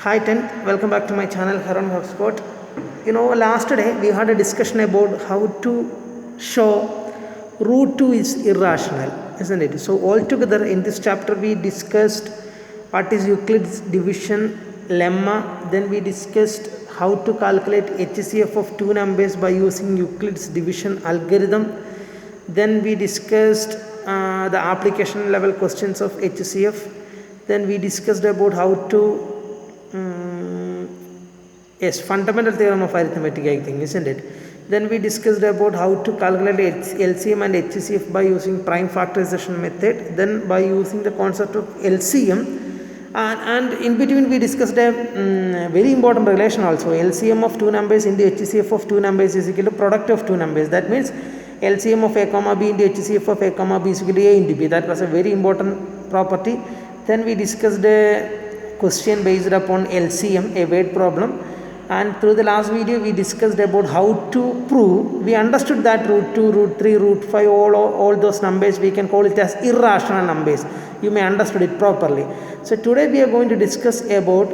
Hi 10th, welcome back to my channel Haran Hotspot. Last day we had a discussion about how to show root 2 is irrational, isn't it? So altogether in this chapter we discussed what is Euclid's division lemma, then we discussed how to calculate HCF of two numbers by using Euclid's division algorithm, then we discussed the application level questions of HCF, then we discussed about how to fundamental theorem of arithmetic, I think, isn't it? Then we discussed about how to calculate LCM and HCF by using prime factorization method, then by using the concept of LCM, and in between we discussed a very important relation also. LCM of two numbers into HCF of two numbers is equal to product of two numbers. That means LCM of a comma b into HCF of a comma b is equal to a into b. That was a very important property. Then we discussed a question based upon LCM, a word problem, and through the last video we discussed about how to prove. We understood that root 2, root 3, root 5, all those numbers we can call it as irrational numbers. You may understood it properly. So today we are going to discuss about,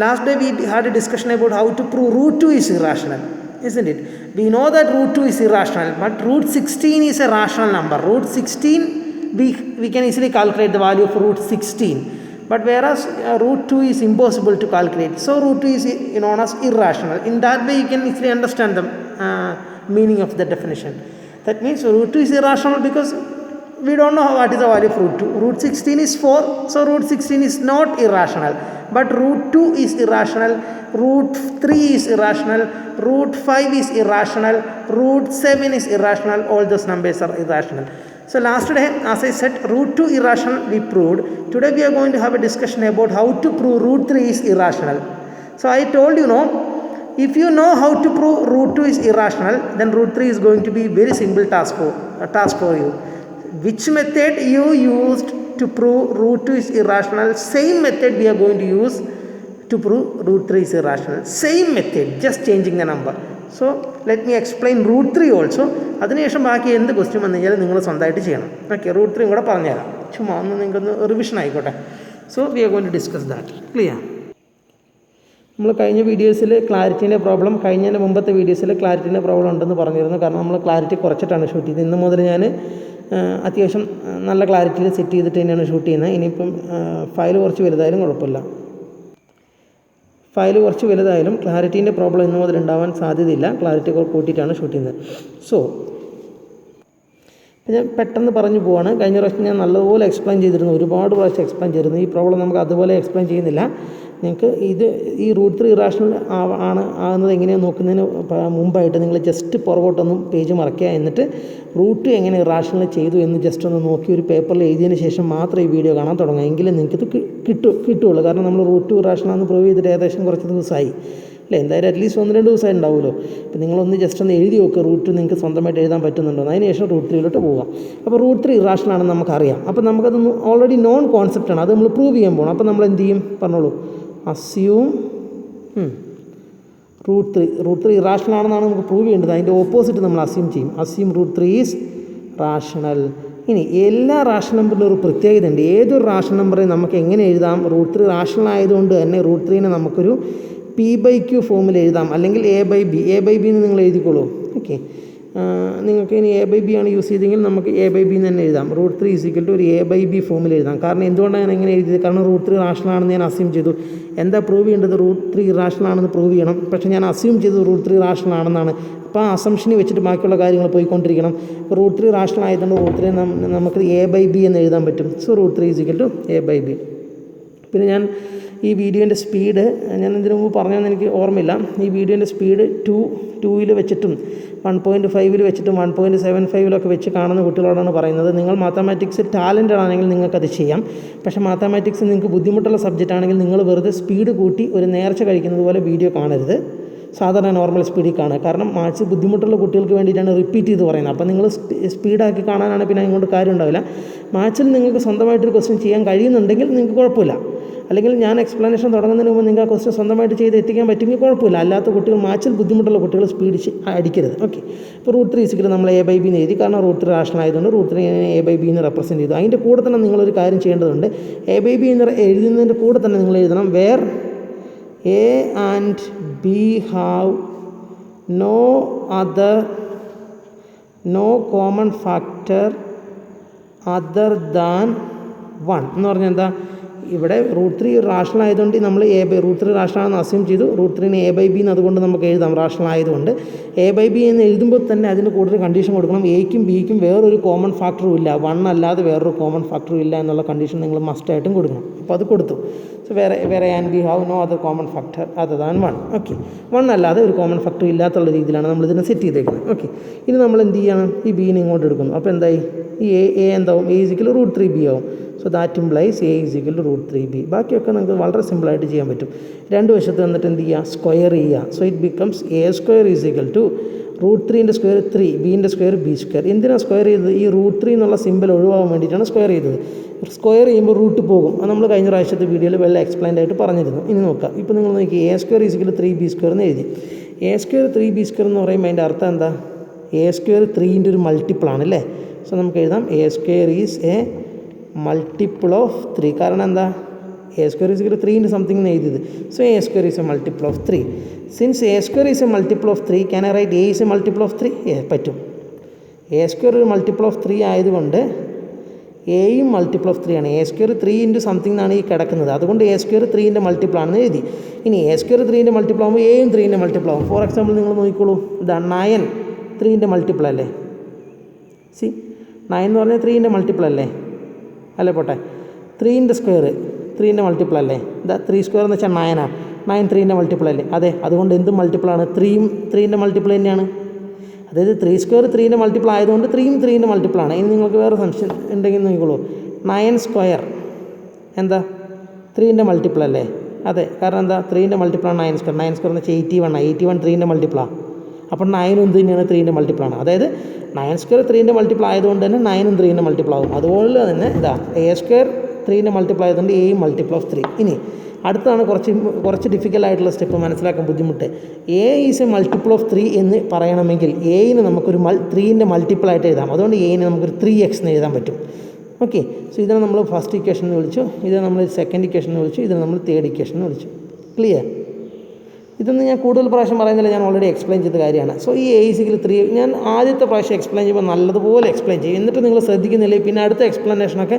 last day we had a discussion about how to prove root 2 is irrational, isn't it? We know that root 2 is irrational, but root 16 is a rational number. Root 16 we can easily calculate the value of root 16. But whereas root 2 is impossible to calculate, so root 2 is known as irrational. In that way you can easily understand the meaning of the definition. That means root 2 is irrational because we don't know what is the value of root 2. Root 16 is 4, so root 16 is not irrational. But root 2 is irrational, root 3 is irrational, root 5 is irrational, root 7 is irrational, all those numbers are irrational. So last day, as I said, root 2 irrational we proved. Today we are going to have a discussion about how to prove root 3 is irrational. So I told you, if you know how to prove root 2 is irrational, then root 3 is going to be very simple task for you. Which method you used to prove root 2 is irrational, same method we are going to use to prove root 3 is irrational. Same method, just changing the number. So let me explain root 3 also. അതിനുശേഷം ബാക്കി എന്ത് question വന്നു കഴിഞ്ഞാൽ നിങ്ങൾ സ്വന്തമായിട്ട് ചെയ്യണം. Okay, root 3 കൂടെ പറഞ്ഞുതരാം, ചുമ്മാ ഒന്ന് നിങ്ങൾക്കൊന്ന് റിവിഷൻ ആയിക്കോട്ടെ. So we are going to discuss that. Clear? നമ്മൾ കഴിഞ്ഞ വീഡിയോസിൽ ക്ലാരിറ്റീൻ്റെ പ്രോബ്ലം, കഴിഞ്ഞതിൻ്റെ മുമ്പത്തെ വീഡിയോസിൽ ക്ലാരിറ്റീൻ്റെ പ്രോബ്ലം ഉണ്ടെന്ന് പറഞ്ഞിരുന്നു. കാരണം നമ്മൾ ക്ലാരിറ്റി കുറച്ചിട്ടാണ് ഷൂട്ട് ചെയ്തത്. ഇന്ന് മുതൽ ഞാൻ അത്യാവശ്യം നല്ല ക്ലാരിറ്റിയിൽ സെറ്റ് ചെയ്തിട്ട് തന്നെയാണ് ഷൂട്ട് ചെയ്യുന്നത്. ഇനിയിപ്പം ഫയൽ കുറച്ച് വലുതായാലും കുഴപ്പമില്ല. ഫയൽ കുറച്ച് വലുതായാലും ക്ലാരിറ്റീൻ്റെ പ്രോബ്ലം ഇന്ന് മുതൽ ഉണ്ടാവാൻ സാധ്യതയില്ല. ക്ലാരിറ്റി കൂട്ടിയിട്ടാണ് ഷൂട്ട് ചെയ്യുന്നത്. സോ ഞാൻ പെട്ടെന്ന് പറഞ്ഞു പോവാണ്. കഴിഞ്ഞ പ്രാവശ്യം ഞാൻ നല്ലപോലെ എക്സ്പ്ലെയിൻ ചെയ്തിരുന്നു, ഒരുപാട് പ്രാവശ്യം എക്സ്പ്ലെയിൻ ചെയ്തിരുന്നു. ഈ പ്രോബ്ലം നമുക്ക് അതുപോലെ എക്സ്പ്ലെയിൻ ചെയ്യുന്നില്ല. നിങ്ങൾക്ക് ഈ റൂട്ട് 3 ഇറാഷണൽ ആകുന്നത് എങ്ങനെയാണ് നോക്കുന്നതിന് മുമ്പായിട്ട് നിങ്ങൾ ജസ്റ്റ് പുറകോട്ടൊന്നും പേജ് മറക്കുക. എന്നിട്ട് റൂട്ട് എങ്ങനെ ഇറാഷണൽ ചെയ്തു എന്ന് ജസ്റ്റ് ഒന്ന് നോക്കി ഒരു പേപ്പറിൽ എഴുതിയതിന് ശേഷം മാത്രം ഈ വീഡിയോ കാണാൻ തുടങ്ങുക. എങ്കിലും നിങ്ങൾക്കിത് കിട്ടുള്ളൂ. കാരണം നമ്മൾ റൂട്ട് 2 ഇറാഷണൽ പ്രൂവ് ചെയ്തിട്ട് ഏകദേശം കുറച്ച് ദിവസമായി അല്ലേ, എന്തായാലും അറ്റ്ലീസ്റ്റ് 1-2 ദിവസമായി ഉണ്ടാവുമല്ലോ. അപ്പോൾ നിങ്ങളൊന്ന് ജസ്റ്റ് ഒന്ന് എഴുതി നോക്കുക റൂട്ട് നിങ്ങൾക്ക് സ്വന്തമായിട്ട് എഴുതാൻ പറ്റുന്നുണ്ടോ. അതിനുശേഷം റൂട്ട് 3 പോകാം. അപ്പോൾ റൂട്ട് 3 ഇറാഷണൽ ആണെന്ന് നമുക്കറിയാം. അപ്പോൾ നമുക്കത് ഓൾറെഡി നോൺ കോൺസെപ്റ്റാണ്, അത് നമ്മൾ പ്രൂവ് ചെയ്യാൻ പോകണം. അപ്പോൾ നമ്മൾ എന്ത് ചെയ്യും പറഞ്ഞോളൂ, അസ്യൂം റൂട്ട് 3 ഇറാഷണൽ ആണെന്നാണ് നമുക്ക് പ്രൂവ് ചെയ്യേണ്ടത്. അതിൻ്റെ ഓപ്പോസിറ്റ് നമ്മൾ അസ്യൂം ചെയ്യും. Assume root 3 is rational. ഇനി എല്ലാ റാഷണൽ നമ്പറിൻ്റെ ഒരു പ്രത്യേകത ഉണ്ട്. ഏതൊരു റാഷണൽ നമ്പറെ നമുക്ക് എങ്ങനെ എഴുതാം, റൂട്ട് 3 റാഷണൽ ആയതുകൊണ്ട് തന്നെ റൂട്ട് 3നെ നമുക്കൊരു P/Q ഫോമിൽ എഴുതാം, അല്ലെങ്കിൽ A/B എന്ന് നിങ്ങൾ എഴുതിക്കോളൂ. ഓക്കെ, നിങ്ങൾക്ക് ഇനി A/B ആണ് യൂസ് ചെയ്തെങ്കിൽ നമുക്ക് A/B എന്ന് തന്നെ എഴുതാം. റൂട്ട് 3 ഈസ് ഈക്വൽ ടു ഒരു A/B ഫോമിൽ എഴുതാം. കാരണം എന്തുകൊണ്ടാണ് ഞാൻ എങ്ങനെ എഴുതിയത്, കാരണം റൂട്ട് 3 റാഷണൽ ആണെന്ന് ഞാൻ അസ്യൂം ചെയ്തു. എന്താ പ്രൂവ് ചെയ്യേണ്ടത്, റൂട്ട് 3 ഇറാഷണൽ ആണെന്ന് പ്രൂവ് ചെയ്യണം. പക്ഷേ ഞാൻ അസ്യൂം ചെയ്തത് റൂട്ട് 3 റാഷണൽ ആണെന്നാണ്. അപ്പോൾ ആ അസംഷനെ വെച്ചിട്ട് ബാക്കിയുള്ള കാര്യങ്ങൾ പോയിക്കൊണ്ടിരിക്കണം. റൂട്ട് 3 റാഷണൽ ആയതുകൊണ്ട് റൂട്ട് 3 നമുക്ക് A/B എന്ന് എഴുതാൻ പറ്റും. So root 3 is equal to A/B. പിന്നെ ഞാൻ ഈ വീഡിയോൻ്റെ സ്പീഡ് ഞാൻ ഇതിനു മുമ്പ് പറഞ്ഞതെന്ന് എനിക്ക് ഓർമ്മയില്ല. ഈ വീഡിയോൻ്റെ സ്പീഡ് 2 വെച്ചിട്ടും 1.5 വെച്ചിട്ടും 1.75 വെച്ച് കാണുന്ന കുട്ടികളോടാണ് പറയുന്നത്. നിങ്ങൾ മാത്തമാറ്റിക്സ് ടാലൻറ്റഡ് ആണെങ്കിൽ നിങ്ങൾക്കത് ചെയ്യാം. പക്ഷേ മാത്തമാറ്റിക്സ് നിങ്ങൾക്ക് ബുദ്ധിമുട്ടുള്ള സബ്ജക്റ്റ് ആണെങ്കിൽ നിങ്ങൾ വെറുതെ സ്പീഡ് കൂട്ടി ഒരു നേർച്ച കഴിക്കുന്നത് പോലെ വീഡിയോ കാണരുത്. സാധാരണ നോർമൽ സ്പീഡിൽ കാണുക. കാരണം മാത്സ് ബുദ്ധിമുട്ടുള്ള കുട്ടികൾക്ക് വേണ്ടിയിട്ടാണ് റിപ്പീറ്റ് ചെയ്ത് പറയുന്നത്. അപ്പോൾ നിങ്ങൾ സ്പീഡാക്കി കാണാനാണ് പിന്നെ അതുകൊണ്ട് കാര്യം ഉണ്ടാവില്ല. മാത്സിൽ നിങ്ങൾക്ക് സ്വന്തമായിട്ടൊരു ക്വസ്റ്റ്യൻ ചെയ്യാൻ കഴിയുന്നുണ്ടെങ്കിൽ നിങ്ങൾക്ക് കുഴപ്പമില്ല. അല്ലെങ്കിൽ ഞാൻ എക്സ്പ്ലനേഷൻ തുടങ്ങുന്നതിന് മുമ്പ് നിങ്ങൾക്ക് ആ ക്വസ്റ്റ്യൻ സ്വന്തമായിട്ട് ചെയ്ത് എത്തിക്കാൻ പറ്റുമെങ്കിൽ കുഴപ്പമില്ല. അല്ലാത്ത കുട്ടികൾ മാത്സിൽ ബുദ്ധിമുട്ടുള്ള കുട്ടികൾ സ്പീഡ് അടിക്കരുത്. ഓക്കെ, ഇപ്പോൾ റൂട്ട് 3 ഈസിക്കൽ നമ്മൾ A/B എന്ന് എഴുതി. കാരണം റൂട്ട് 3 റാഷണൽ ആയതുകൊണ്ട് റൂട്ട് 3 A/B എന്ന് റെപ്രസെൻറ്റ് ചെയ്തു. അതിൻ്റെ കൂടെ തന്നെ നിങ്ങളൊരു കാര്യം ചെയ്യേണ്ടതുണ്ട്. A/B എന്ന് എഴുതുന്നതിൻ്റെ കൂടെ തന്നെ നിങ്ങൾ എഴുതണം where A and B have no common factor other than 1 എന്ന് പറഞ്ഞാൽ എന്താ, ഇവിടെ √3 റാഷണൽ ആയതുകൊണ്ട് നമ്മൾ √3 റാഷണൽ ആണെന്ന് അസ്യൂം ചെയ്തു. √3ന് A/B എന്ന് അതുകൊണ്ട് നമുക്ക് എഴുതാം റാഷണൽ ആയതുകൊണ്ട്. A/B എന്ന് എഴുതുമ്പോൾ തന്നെ അതിന് കൂടുതൽ കണ്ടീഷൻ കൊടുക്കണം. എയ്ക്കും ബിക്കും വേറൊരു കോമൺ ഫാക്ടറും ഇല്ല, 1 അല്ലാതെ വേറൊരു കോമൺ ഫാക്ടറും ഇല്ല എന്നുള്ള കണ്ടീഷൻ നിങ്ങൾ മസ്റ്റായിട്ടും കൊടുക്കണം. അപ്പോൾ അത് കൊടുത്തു. സോ വേറെ and B have no other common factor other than 1. Okay, 1 അല്ലാതെ ഒരു കോമൺ ഫാക്ടർ ഇല്ലാത്തുള്ള രീതിയിലാണ് നമ്മൾ ഇതിനെ സെറ്റ് ചെയ്തേക്കുന്നത്. ഓക്കെ, ഇനി നമ്മൾ എന്ത് ചെയ്യണം, ഈ ബീനെ ഇങ്ങോട്ട് എടുക്കുന്നു. അപ്പോൾ എന്തായി, ഈ എ എന്താവും, A = √3B ആവും. So that implies A = √3B. ബാക്കിയൊക്കെ നിങ്ങൾക്ക് വളരെ സിമ്പിളായിട്ട് ചെയ്യാൻ പറ്റും. രണ്ട് വശത്ത് വന്നിട്ട് എന്ത് ചെയ്യുക, സ്ക്വയർ ചെയ്യുക. സോ ഇറ്റ് ബിക്കംസ് A² = √3ൻ്റെ സ്ക്വയർ 3, ബീൻ്റെ സ്ക്വയർ B². എന്തിനാണ് സ്ക്വയർ ചെയ്തത്, ഈ √3 എന്നുള്ള സിമ്പിൾ ഒഴിവാകാൻ വേണ്ടിയിട്ടാണ് സ്ക്വയർ ചെയ്തത്. സ്ക്വയർ ചെയ്യുമ്പോൾ റൂട്ട് പോകും. അത് നമ്മൾ കഴിഞ്ഞ പ്രാവശ്യത്തെ വീഡിയോയിൽ വെൽ എക്സ്പ്ലെയിൻഡ് ആയിട്ട് പറഞ്ഞിരുന്നു. ഇനി നോക്കാം. ഇപ്പോൾ നിങ്ങൾ നോക്കി A² = 3B² എന്ന് എഴുതി. A² 3B² എന്ന് പറയുമ്പോൾ അതിൻ്റെ അർത്ഥം എന്താ, A² 3ൻ്റെ ഒരു മൾട്ടിപ്പിളാണ് അല്ലേ. സോ നമുക്ക് എഴുതാം A² is a multiple of 3. കാരണം എന്താ, A² = 3 സംതിങ് എന്ന് എഴുതിയത്. So A² is a multiple of 3. Since A² is a multiple of 3, can I write A is a multiple of 3? പറ്റും. A² ഒരു മൾട്ടിപ്പിൾ ഓഫ് 3 ആയതുകൊണ്ട് എയും മൾട്ടിപ്പിൾ ഓഫ് 3 ആണ്. A² 3 something എന്നാണ് ഈ കിടക്കുന്നത്. അതുകൊണ്ട് A² 3ൻ്റെ മൾട്ടിപ്പിൾ ആണെന്ന് എഴുതി. ഇനി A² 3ൻ്റെ മൾട്ടിപ്പിൾ ആകുമ്പോൾ എയും 3ൻ്റെ മൾട്ടിപ്പിൾ ആകും. ഫോർ എക്സാമ്പിൾ നിങ്ങൾ നോക്കിക്കോളൂ, ഇതാ 9 3ൻ്റെ മൾട്ടിപ്പിൾ അല്ലേ. 9 എന്ന് പറഞ്ഞാൽ 3ൻ്റെ മൾട്ടിപ്പിൾ അല്ലേ, അല്ലേ പോട്ടെ. 3ൻ്റെ സ്ക്വയർ 3ൻ്റെ മൾട്ടിപ്പിൾ അല്ലേ. ഇതാ 3² എന്ന് വെച്ചാൽ 9 ആണ്. 9 3ൻ്റെ മൾട്ടിപ്പിൾ അല്ലേ. അതെ, അതുകൊണ്ട് എന്ത് മൾട്ടിപ്പിളാണ്, 3ൻ്റെ മൾട്ടിപ്പിൾ തന്നെയാണ്. അതായത് 3² 3ൻ്റെ മൾട്ടിപ്പിൾ ആയതുകൊണ്ട് 3ൻ്റെ മൾട്ടിപ്പിൾ ആണ്. ഇനി നിങ്ങൾക്ക് വേറെ സംശയം ഉണ്ടെങ്കിൽ നോക്കിക്കോളൂ, 9² എന്താ 3ൻ്റെ മൾട്ടിപ്പിൾ അല്ലേ. അതെ, കാരണം എന്താ, 3ൻ്റെ മൾട്ടിപ്പിളാണ് 9². 9² എന്ന് വെച്ചാൽ 81 3ൻ്റെ മൾട്ടിപ്പിളാണ്. അപ്പോൾ 9 എന്ത് തന്നെയാണ്, 3ൻ്റെ മൾട്ടിപ്പിളാണ്. അതായത് 9² 3ൻ്റെ മൾട്ടിപ്പിൾ ആയതുകൊണ്ട് തന്നെ 9 3ൻ്റെ മൾട്ടിപ്പിൾ ആകും. അതുപോലെ തന്നെ ഇതാ A² 3ൻ്റെ മൾട്ടിപ്പിൾ ആയതുകൊണ്ട് എയും മൾട്ടിപ്പിൾ ഓഫ് 3. ഇനി അടുത്താണ് കുറച്ച് ഡിഫിക്കൽട്ട് ആയിട്ടുള്ള സ്റ്റെപ്പ്, മനസ്സിലാക്കാൻ ബുദ്ധിമുട്ട്. A is a multiple of 3 എന്ന് പറയണമെങ്കിൽ Aന് നമുക്കൊരു 3ൻ്റെ മൾട്ടിപ്പിൾ ആയിട്ട് എഴുതാം. അതുകൊണ്ട് Aന് നമുക്കൊരു 3x എന്ന് എഴുതാൻ പറ്റും. ഓക്കെ, സോ ഇതിനെ നമ്മൾ ഫസ്റ്റ് ഇക്വേഷൻ എന്ന് വിളിച്ചു, ഇതിനെ നമ്മൾ സെക്കൻഡ് ഇക്വേഷൻ എന്ന് വിളിച്ചു, ഇതിനെ നമ്മൾ തേർഡ് ഇക്വേഷൻ എന്ന് വിളിച്ചു. ക്ലിയർ? ഇതൊന്നും ഞാൻ കൂടുതൽ പ്രാവശ്യം പറയുന്നില്ല, ഞാൻ ഓൾറെഡി എക്സ്പ്ലെയിൻ ചെയ്ത കാര്യമാണ്. സോ ഈ A = 3 ഞാൻ ആദ്യത്തെ പ്രാവശ്യം എക്സ്പ്ലെയിൻ ചെയ്യുമ്പോൾ നല്ലതുപോലെ എക്സ്പ്ലെയിൻ ചെയ്യും. എന്നിട്ട് നിങ്ങൾ ശ്രദ്ധിക്കുന്നില്ലേ, പിന്നെ അടുത്ത എക്സ്പ്ലനേഷനൊക്കെ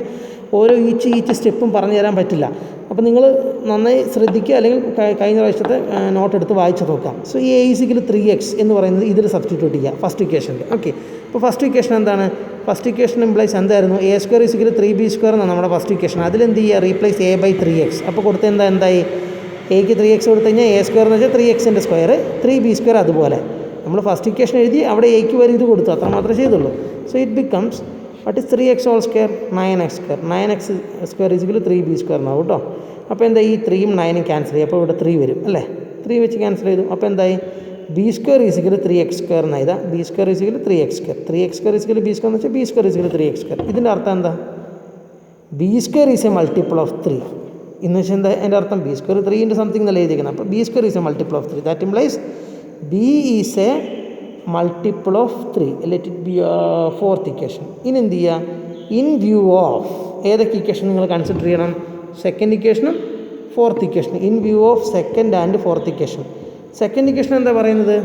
ഓരോ ഈച്ച് സ്റ്റെപ്പും പറഞ്ഞു തരാൻ പറ്റില്ല. അപ്പോൾ നിങ്ങൾ നന്നായി ശ്രദ്ധിക്കുക, അല്ലെങ്കിൽ കഴിഞ്ഞ പ്രാവശ്യത്തെ നോട്ട് എടുത്ത് വായിച്ച് നോക്കാം. സോ ഈ A = 3x എന്ന് പറയുന്നത് ഇതിൽ സബ്സ്റ്റിറ്റ്യൂട്ട് ചെയ്യുക ഫസ്റ്റ് ഇക്വേഷനിൽ. ഓക്കെ, അപ്പോൾ ഫസ്റ്റ് ഇക്വേഷൻ എന്താണ്, ഫസ്റ്റ് ഇക്വേഷൻ ഇംപ്ലൈസ് എന്തായിരുന്നു, A² = 3B² എന്നാണ് നമ്മുടെ ഫസ്റ്റ് ഇക്വേഷൻ. അതിലെന്ത് ചെയ്യുക, റീപ്ലേസ് A/3x. അപ്പോൾ കൊടുത്ത എന്തായി, Aക്ക് 3x കൊടുത്തു കഴിഞ്ഞാൽ A² എന്ന് വെച്ചാൽ 3xൻ്റെ സ്ക്വയർ, 3B² അതുപോലെ. നമ്മൾ ഫസ്റ്റ് ഇക്വേഷൻ എഴുതി അവിടെ Aക്ക് വരെ ഇത് കൊടുത്തു, അത്ര മാത്രമേ ചെയ്തുള്ളൂ. So it becomes what is 3x² 9x². 9x² = 3B² എന്നാവും കേട്ടോ. അപ്പോൾ എന്താ, ഈ 3യും 9യും ക്യാൻസൽ ചെയ്യും. അപ്പോൾ ഇവിടെ 3 വരും അല്ലേ. 3 വെച്ച് ക്യാൻസൽ ചെയ്തു. അപ്പോൾ എന്തായി, B² = 3x² എന്നായി. ഇതാ B² = 3x². 3x² = B² എന്ന് വെച്ചാൽ B² = 3x². ഇതിൻ്റെ അർത്ഥം എന്താ, B² is a multiple of 3 എന്ന് വെച്ചാൽ എന്താ അതിൻ്റെ അർത്ഥം, B² 3 സംതിങ് എന്നല്ല എഴുതിയിരിക്കുന്നത്. അപ്പോൾ B² is a multiple of 3. That implies B is a multiple of 3. Let it be fourth equation. ഇനി എന്ത് ചെയ്യുക, ഇൻ വ്യൂ ഓഫ് ഏതൊക്കെ ഇക്വേഷൻ നിങ്ങൾ കൺസിഡർ ചെയ്യണം, സെക്കൻഡ് ഇക്വേഷനും fourth equation. In view of second and fourth equation. Second equation എന്താ പറയുന്നത്,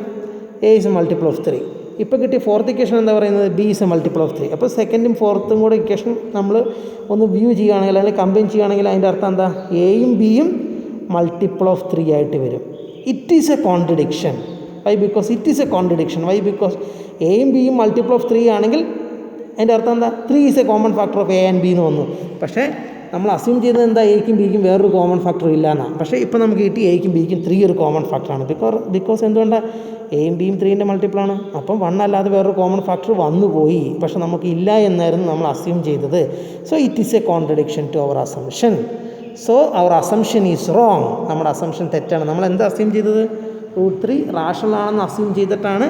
A is a multiple of 3. ഇപ്പോൾ കിട്ടിയ ഫോർത്ത് ഇക്വേഷൻ എന്താ പറയുന്നത്, B is a multiple of 3. അപ്പോൾ സെക്കൻഡും ഫോർത്തും കൂടെ ഇക്വേഷൻ നമ്മൾ ഒന്ന് വ്യൂ ചെയ്യുകയാണെങ്കിൽ അല്ലെങ്കിൽ കമ്പൈൻ ചെയ്യുകയാണെങ്കിൽ അതിൻ്റെ അർത്ഥം എന്താ, Aയും Bയും മൾട്ടിപ്പിൾ ഓഫ് 3 ആയിട്ട് വരും. It is a contradiction. Why? Because it is a contradiction. Why? Because Aയും Bയും മൾട്ടിപ്പിൾ ഓഫ് 3 ആണെങ്കിൽ അതിൻ്റെ അർത്ഥം എന്താ, 3 is a common factor of A and B എന്ന് വന്നു. പക്ഷേ നമ്മൾ അസ്യൂം ചെയ്തത് എന്താ, Aക്കും Bക്കും വേറൊരു കോമൺ ഫാക്ടർ ഇല്ല എന്നാണ്. പക്ഷേ ഇപ്പോൾ നമുക്ക് കിട്ടി Aക്കും Bക്കും 3 ഒരു കോമൺ ഫാക്ടറാണ്. ബിക്കോസ് എന്തുകൊണ്ടാണ്, Aയും Bയും 3ൻ്റെ മൾട്ടിപ്പിളാണ്. അപ്പം 1 അല്ലാതെ വേറൊരു കോമൺ ഫാക്ടർ വന്നുപോയി. പക്ഷെ നമുക്ക് ഇല്ല എന്നായിരുന്നു നമ്മൾ അസ്യൂം ചെയ്തത്. So it is a contradiction to our assumption. So our assumption is wrong. നമ്മുടെ അസംഷൻ തെറ്റാണ്. നമ്മൾ എന്താ അസ്യൂം ചെയ്തത്, √3 റാഷണൽ ആണെന്ന് അസ്യൂം ചെയ്തിട്ടാണ്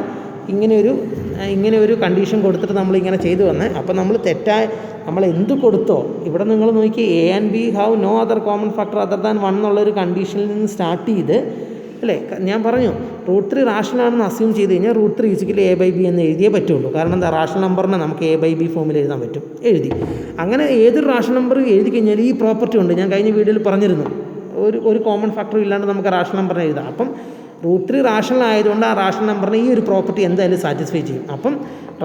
ഇങ്ങനെ ഒരു കണ്ടീഷൻ കൊടുത്തിട്ട് നമ്മളിങ്ങനെ ചെയ്തു വന്നത്. അപ്പോൾ നമ്മൾ എന്ത് കൊടുത്തോ, ഇവിടെ നിങ്ങൾ നോക്കി A and B have no other common factor other than 1 എന്നുള്ളൊരു കണ്ടീഷനിൽ നിന്ന് സ്റ്റാർട്ട് ചെയ്ത് അല്ലേ, ഞാൻ പറഞ്ഞു √3 റാഷണൽ ആണെന്ന് അസ്യൂം ചെയ്ത് കഴിഞ്ഞാൽ √3 = A/B എന്ന് എഴുതിയേ പറ്റുള്ളൂ. കാരണം എന്താ, റാഷണൽ നമ്പറിനെ നമുക്ക് A/B ഫോമിൽ എഴുതാൻ പറ്റും. എഴുതി അങ്ങനെ ഏതൊരു റാഷണൽ നമ്പർ എഴുതി കഴിഞ്ഞാൽ ഈ പ്രോപ്പർട്ടി ഉണ്ട്. ഞാൻ കഴിഞ്ഞ വീഡിയോയിൽ പറഞ്ഞിരുന്നു, ഒരു കോമൺ ഫാക്ടറും ഇല്ലാണ്ട് നമുക്ക് റാഷണൽ നമ്പറിനെ എഴുതാം. അപ്പം √3 റാഷണൽ ആയതുകൊണ്ട് ആ റാഷണൽ നമ്പറിനെ ഈ ഒരു പ്രോപ്പർട്ടി എന്തായാലും സാറ്റിസ്ഫൈ ചെയ്യും. അപ്പം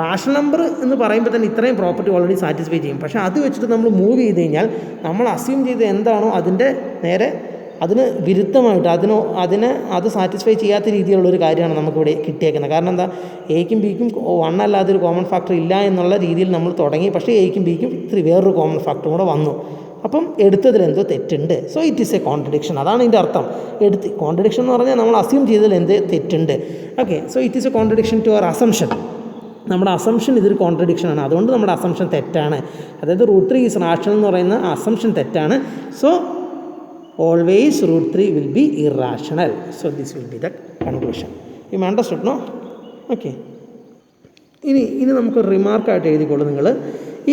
റാഷണൽ നമ്പർ എന്ന് പറയുമ്പോൾ തന്നെ ഇത്രയും പ്രോപ്പർട്ടി ഓൾറെഡി സാറ്റിസ്ഫൈ ചെയ്യും. പക്ഷേ അത് വെച്ചിട്ട് നമ്മൾ മൂവ് ചെയ്ത് കഴിഞ്ഞാൽ നമ്മൾ അസ്യൂം ചെയ്ത് എന്താണോ അതിൻ്റെ നേരെ അതിന് വിരുദ്ധമായിട്ട് അത് സാറ്റിസ്ഫൈ ചെയ്യാത്ത രീതിയിലുള്ളൊരു കാര്യമാണ് നമുക്കിവിടെ കിട്ടിയേക്കുന്നത്. കാരണം എന്താ, എയ്ക്കും ബിക്കും 1 അല്ലാതെ ഒരു കോമൺ ഫാക്ടർ ഇല്ല എന്നുള്ള രീതിയിൽ നമ്മൾ തുടങ്ങി. പക്ഷേ എയ്ക്കും ബിക്കും വേറൊരു കോമൺ ഫാക്ടറും കൂടെ വന്നു. അപ്പം എടുത്തതിലെന്തോ തെറ്റുണ്ട്. So it is a contradiction. അതാണ് ഇതിൻ്റെ അർത്ഥം. കോൺട്രഡിക്ഷൻ എന്ന് പറഞ്ഞാൽ നമ്മൾ അസ്യൂം ചെയ്തതിൽ എന്ത് തെറ്റുണ്ട്. Okay, so it is a contradiction to our assumption. നമ്മുടെ അസംഷൻ ഇതൊരു കോൺട്രഡിക്ഷനാണ്. അതുകൊണ്ട് നമ്മുടെ അസംഷൻ തെറ്റാണ്. അതായത് √3 ഈസ് റാഷണൽ എന്ന് പറയുന്ന അസംഷൻ തെറ്റാണ്. So always √3 will be irrational. So this will be the conclusion. You understood, no? Okay. ഇനി നമുക്ക് റിമാർക്കായിട്ട് എഴുതിക്കോളൂ നിങ്ങൾ.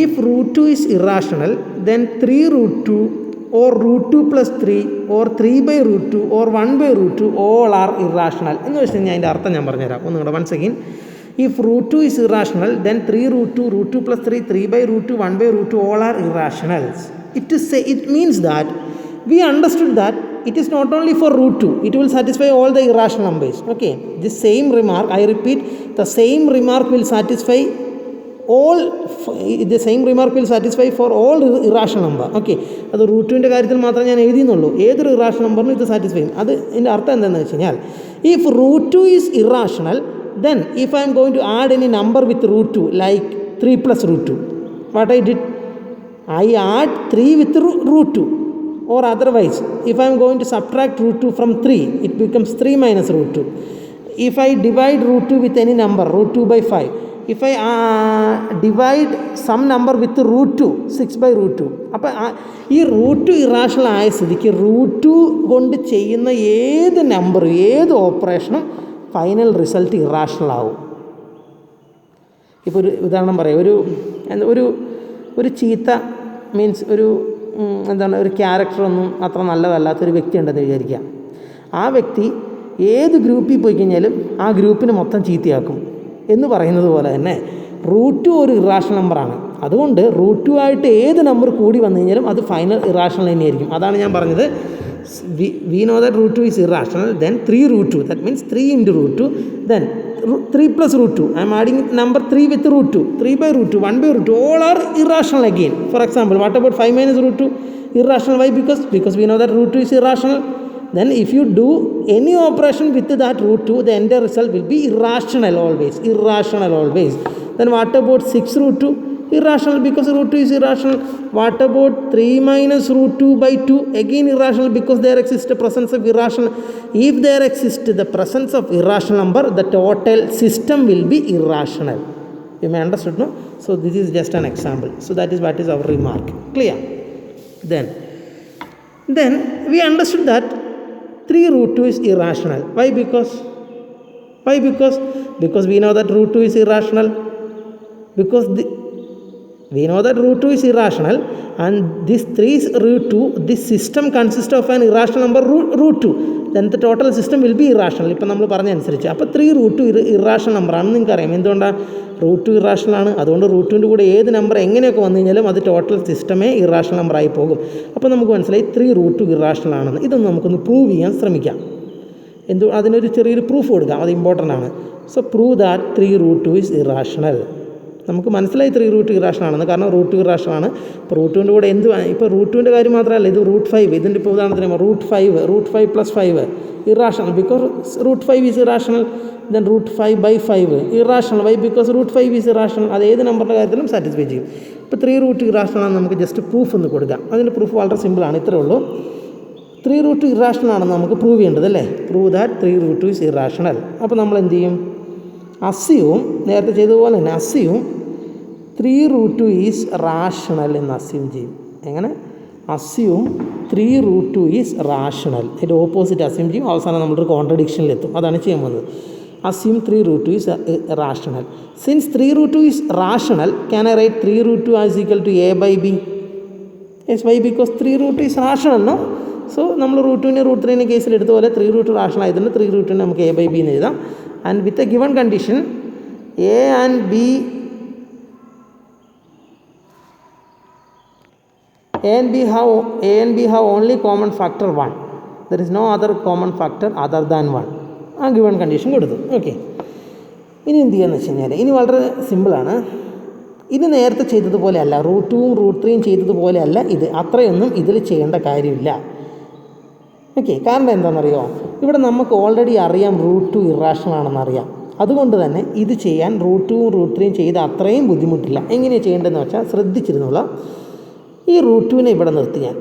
If √2 is irrational, then 3√2 or √2 plus 3 or 3/√2 or 1/√2 all are irrational. എന്ന് വെച്ച് കഴിഞ്ഞാൽ അതിൻ്റെ അർത്ഥം ഞാൻ പറഞ്ഞുതരാം. ഒന്നുകൂടെ once again. If √2 is irrational, then 3√2, √2 plus 3, 3/√2, 1/√2 all are irrational. It means that we understood that it is not only for √2, it will satisfy all the irrational numbers. Okay, this same remark, I repeat, the same remark will satisfy for all irrational number. Okay, അത് √2ൻ്റെ കാര്യത്തിൽ മാത്രമേ ഞാൻ എഴുതിയെന്നുള്ളൂ. ഏതൊരു irrational നമ്പറിനും ഇത് satisfy ചെയ്യും. അത് ഇതിൻ്റെ അർത്ഥം എന്താണെന്ന് വെച്ച് കഴിഞ്ഞാൽ, if √2 is irrational, then if I am going to add any number with √2 like 3 plus √2, what I did, I add 3 with √2. Or otherwise, if I am going to subtract √2 from 3, it becomes 3 minus √2. If I divide √2 with any number, √2 by 5, if I divide some number with √2, 6/√2, അപ്പോൾ ഈ √2 irrational ആയ സ്ഥിതിക്ക് √2 കൊണ്ട് ചെയ്യുന്ന ഏത് number, ഏത് ഓപ്പറേഷനും final result irrational ആവും. ഇപ്പോൾ ഒരു ഉദാഹരണം പറയാം. ഒരു ചീത്ത മീൻസ് ഒരു ക്യാരക്ടറൊന്നും അത്ര നല്ലതല്ലാത്തൊരു വ്യക്തി ഉണ്ടെന്ന് വിചാരിക്കുക. ആ വ്യക്തി ഏത് ഗ്രൂപ്പിൽ പോയി കഴിഞ്ഞാലും ആ ഗ്രൂപ്പിനെ മൊത്തം ചീത്തയാക്കും എന്ന് പറയുന്നത് പോലെ തന്നെ √2 ഒരു ഇറാഷണൽ നമ്പറാണ്. അതുകൊണ്ട് √2 ആയിട്ട് ഏത് നമ്പർ കൂടി വന്നു കഴിഞ്ഞാലും അത് ഫൈനൽ ഇറാഷണൽ തന്നെയായിരിക്കും. അതാണ് ഞാൻ പറഞ്ഞത്. we know that √2 is irrational, then 3√2, that means 3 into √2, then 3 plus √2, I am adding number 3 with √2, 3/√2, 1/√2, all are irrational again. For example, what about 5 minus √2? Irrational. Why? Because we know that √2 is irrational. Then if you do any operation with that √2, the end result will be irrational always. Then what about 6√2? Irrational, because √2 is irrational. What about 3 minus √2 by 2? Again irrational, because there exists a presence of irrational. If there exists the presence of irrational number, the total system will be irrational. You may understood, no? So this is just an example. So that is what is our remark. Clear? Then we understood that 3√2 is irrational. Why? Because we know that √2 is irrational. Because we know that √2 is irrational, and this 3√2, this system consists of an irrational number √2. Then the total system will be irrational. ഇപ്പോൾ നമ്മൾ പറഞ്ഞ അനുസരിച്ച് അപ്പോൾ 3√2 irrational നമ്പറാണെന്ന് നിങ്ങൾക്ക് അറിയാം. എന്തുകൊണ്ടാണ്? √2 irrational ആണ്. അതുകൊണ്ട് √2ൻ്റെ കൂടെ ഏത് നമ്പർ എങ്ങനെയൊക്കെ വന്നു കഴിഞ്ഞാലും അത് ടോട്ടൽ സിസ്റ്റമേ ഇറാഷണൽ നമ്പറായി പോകും. അപ്പോൾ നമുക്ക് മനസ്സിലായി 3√2 ഇറാഷണൽ ആണെന്ന്. ഇതൊന്ന് നമുക്കൊന്ന് പ്രൂവ് ചെയ്യാൻ ശ്രമിക്കാം. അതിനൊരു ചെറിയൊരു പ്രൂഫ് കൊടുക്കാം. അത് ഇമ്പോർട്ടൻ്റ് ആണ്. So prove that 3√2 is irrational. നമുക്ക് മനസ്സിലായി 3√2 ഇറാഷണൽ ആണെന്ന്. കാരണം √2 ഇറാഷണൽ ആണ്. ഇപ്പോൾ √2ൻ്റെ കൂടെ ഇപ്പോൾ √2ൻ്റെ കാര്യം മാത്രമല്ല, ഇത് √5, ഇതിൻ്റെ ഇപ്പോൾ ഉദാഹരണത്തിന് √5 plus 5 irrational, because √5 is irrational. Then √5/5 irrational. Why? Because √5 is irrational. അത് ഏത് നമ്പറിൻ്റെ കാര്യത്തിലും സാറ്റിസ്ഫൈ ചെയ്യും. ഇപ്പോൾ 3√2 ഇറാഷണൽ ആണെന്ന് നമുക്ക് ജസ്റ്റ് പ്രൂഫ് ഒന്ന് കൊടുക്കാം. അതിൻ്റെ പ്രൂഫ് വളരെ സിമ്പിളാണ്. ഇത്രേ ഉള്ളൂ. 3√2 ഇറാഷണൽ ആണെന്ന് നമുക്ക് പ്രൂവ് ചെയ്യേണ്ടത് അല്ലേ? Prove that 3√2 is irrational. അപ്പോൾ നമ്മൾ എന്ത് ചെയ്യും? അസ്യൂം, നേരത്തെ ചെയ്തതുപോലെ തന്നെ അസ്യൂം 3√2 ഈസ് റാഷണൽ എന്ന് അസ്യൂം ചെയ്യും. എങ്ങനെ? Assume 3√2 is rational. അതിൻ്റെ ഓപ്പോസിറ്റ് അസ്യൂം ചെയ്യും. അവസാനം നമ്മളൊരു കോൺട്രഡിക്ഷനിലെത്തും. അതാണ് ചെയ്യാൻ പോകുന്നത്. Assume 3√2 is rational. Since 3√2 is rational, can I write 3√2 as equal to a/b? Yes. Why? Because 3√2 is rational, no? So നമ്മൾ √2നെ √3നെ കേസിൽ എടുത്തതുപോലെ 3√2 റാഷണൽ ആയതുകൊണ്ട് 3√2നെ നമുക്ക് a/b എന്ന് എഴുതാം. And with a given condition, A and B have only common factor 1. There is no other common factor other than 1. ആ given condition കൊടുത്തു. Okay, ഇനി എന്ത് ചെയ്യാന്ന് വെച്ച് കഴിഞ്ഞാൽ ഇനി വളരെ സിമ്പിളാണ്. ഇത് നേരത്തെ ചെയ്തതുപോലെ അല്ല, റൂട്ട് 2ഉം റൂട്ട് 3യും ചെയ്തതുപോലെ അല്ല ഇത്. അത്രയൊന്നും ഇതിൽ ചെയ്യേണ്ട കാര്യമില്ല. ഓക്കെ, കാരണം എന്താണെന്നറിയോ, ഇവിടെ നമുക്ക് ഓൾറെഡി അറിയാം റൂട്ട് 2 ഇറാഷണൽ ആണെന്ന് അറിയാം. അതുകൊണ്ട് തന്നെ ഇത് ചെയ്യാൻ റൂട്ട് 2ഉം റൂട്ട് 3യും ചെയ്ത് അത്രയും ബുദ്ധിമുട്ടില്ല. എങ്ങനെയാണ് ചെയ്യേണ്ടതെന്ന് വെച്ചാൽ ശ്രദ്ധിച്ചിരുന്നുള്ള, ഈ റൂട്ട് 2നെ ഇവിടെ നിർത്തി ഞാൻ,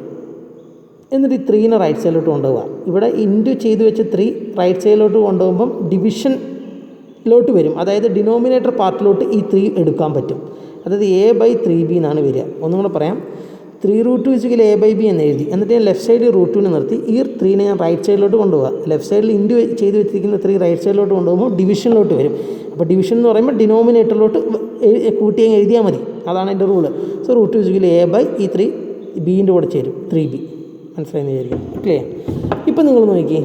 എന്നിട്ട് ഈ 3നെ റൈറ്റ് സൈഡിലോട്ട് കൊണ്ടുപോവുക. ഇവിടെ ഇൻറ്റു ചെയ്ത് വെച്ച് 3 റൈറ്റ് സൈഡിലോട്ട് കൊണ്ടുപോകുമ്പം ഡിവിഷനിലോട്ട് വരും. അതായത് ഡിനോമിനേറ്റർ പാർട്ടിലോട്ട് ഈ 3 എടുക്കാൻ പറ്റും. അതായത് a/3b എന്നാണ് വരിക. ഒന്നും കൂടെ പറയാം, 3√2 = a/b എന്ന് എഴുതി. എന്നിട്ട് ഞാൻ ലെഫ്റ്റ് സൈഡിൽ റൂട്ട് 2നെ നിർത്തി ഈ 3നെ ഞാൻ റൈറ്റ് സൈഡിലോട്ട് കൊണ്ടുപോകുക. ലെഫ്റ്റ് സൈഡിൽ ഇൻറ്റു ചെയ്ത് വെച്ചിരിക്കുന്ന 3 റൈറ്റ് സൈഡിലോട്ട് കൊണ്ടുപോകുമ്പോൾ ഡിവിഷനിലോട്ട് വരും. അപ്പോൾ ഡിവിഷൻ എന്ന് പറയുമ്പോൾ ഡിനോമിനേറ്ററിലോട്ട് കൂട്ടി എഴുതിയാൽ മതി. അതാണ് എൻ്റെ റൂള്. സോ റൂട്ട് 2 = a/3 ബീൻ്റെ കൂടെ ചേരും 3b. മനസ്സിലായെന്ന് വിചാരിക്കും. ക്ലിയർ? ഇപ്പം നിങ്ങൾ നോക്കിയേ,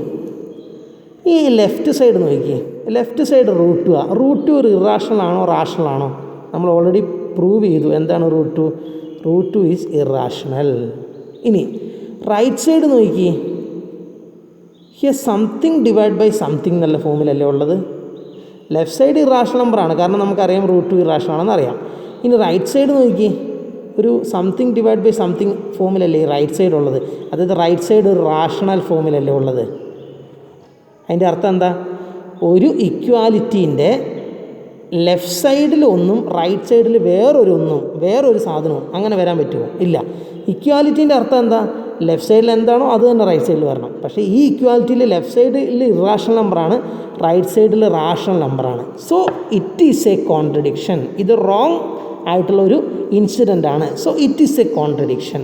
ഈ ലെഫ്റ്റ് സൈഡ് നോക്കിയേ. ലെഫ്റ്റ് സൈഡ് റൂട്ട് 2 റൂട്ട് 2 ഒരു ഇറാഷണൽ ആണോ റാഷണൽ ആണോ? നമ്മൾ ഓൾറെഡി പ്രൂവ് ചെയ്തു. എന്താണ് റൂട്ട് 2? Root 2 is irrational. ഇനി റൈറ്റ് സൈഡ് നോക്കി, here something divide by something എന്നുള്ള ഫോമിലല്ലേ ഉള്ളത്. ലെഫ്റ്റ് സൈഡ് ഇറാഷണൽ നമ്പറാണ്, കാരണം നമുക്കറിയാം റൂട്ട് 2 ഇറാഷണൽ ആണെന്ന് അറിയാം. ഇനി റൈറ്റ് സൈഡ് നോക്കി, ഒരു സംതിങ് ഡിവൈഡ് ബൈ സംതിങ് ഫോമിലല്ലേ ഈ റൈറ്റ് സൈഡ് ഉള്ളത്. അതായത് റൈറ്റ് സൈഡ് ഒരു റാഷണൽ ഫോമിലല്ലേ ഉള്ളത്. അതിൻ്റെ അർത്ഥം എന്താ? ഒരു ഇക്വാലിറ്റീൻ്റെ ലെഫ്റ്റ് സൈഡിൽ ഒന്നും റൈറ്റ് സൈഡിൽ വേറൊരു സാധനവും അങ്ങനെ വരാൻ പറ്റുമോ? ഇല്ല. ഇക്വാലിറ്റീൻ്റെ അർത്ഥം എന്താ? ലെഫ്റ്റ് സൈഡിൽ എന്താണോ അത് തന്നെ റൈറ്റ് സൈഡിൽ വരണം. പക്ഷേ ഈ ഇക്വാലിറ്റിയിൽ ലെഫ്റ്റ് സൈഡിൽ ഇറാഷണൽ നമ്പറാണ്, റൈറ്റ് സൈഡിൽ റാഷണൽ നമ്പറാണ്. So it is a contradiction. ഇത് റോങ് ആയിട്ടുള്ള ഒരു ഇൻസിഡൻ്റ് ആണ്. So it is a contradiction.